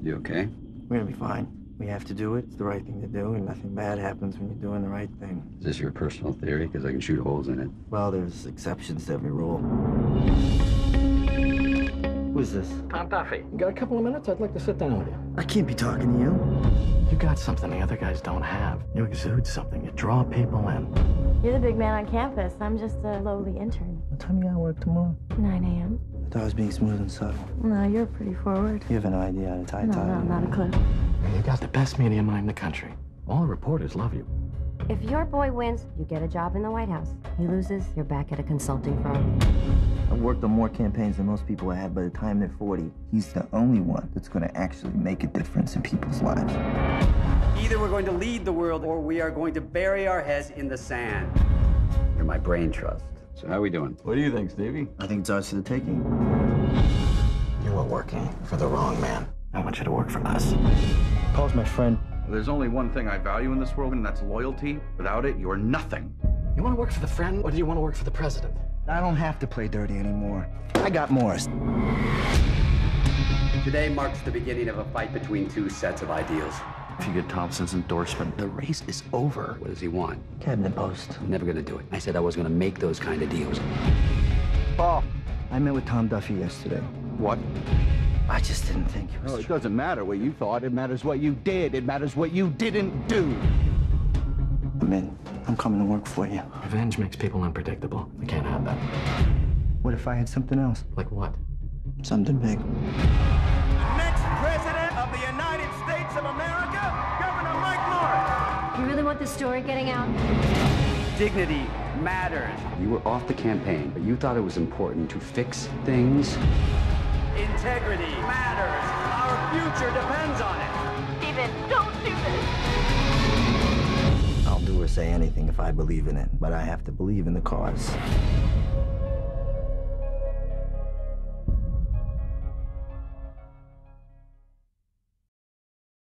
You okay? We're gonna be fine. We have to do it. It's the right thing to do, and nothing bad happens when you're doing the right thing. Is this your personal theory? Because I can shoot holes in it. Well, there's exceptions to every rule. Who's this? Tom Duffy. You got a couple of minutes? I'd like to sit down with you. I can't be talking to you. You got something the other guys don't have. You exude something. You draw people in. You're the big man on campus. I'm just a lowly intern. What time you gotta work tomorrow? 9 a.m. I thought I was being smooth and subtle. No, you're pretty forward. You have an idea how to tie a tie? No, not a clue. You got the best media mind in the country. All the reporters love you. If your boy wins, you get a job in the White House. He loses, you're back at a consulting firm. I've worked on more campaigns than most people have. By the time they're 40, he's the only one that's gonna actually make a difference in people's lives. Either we're going to lead the world or we are going to bury our heads in the sand. You're my brain trust. So how are we doing? What do you think, Stevie? I think it's ours for the taking. You were working for the wrong man. I want you to work for us. Paul's my friend. There's only one thing I value in this world, and that's loyalty. Without it, you're nothing. You want to work for the friend, or do you want to work for the president? I don't have to play dirty anymore. I got Morris. Today marks the beginning of a fight between two sets of ideals. If you get Thompson's endorsement, the race is over. What does he want? Cabinet post. I'm never gonna do it. I said I was gonna make those kind of deals. Paul, I met with Tom Duffy yesterday. What? I just didn't think it was Well, it true. doesn't matter what you thought. It matters what you did. It matters what you didn't do. I'm in. I'm coming to work for you. Revenge makes people unpredictable. I can't have that. What if I had something else? Like what? Something big. Next president of the United States of America, Governor Mike Morris. You really want this story getting out? Dignity matters. You were off the campaign, but you thought it was important to fix things. Integrity matters. Our future depends on it. Steven, don't do this. I'll do or say anything if I believe in it, but I have to believe in the cause.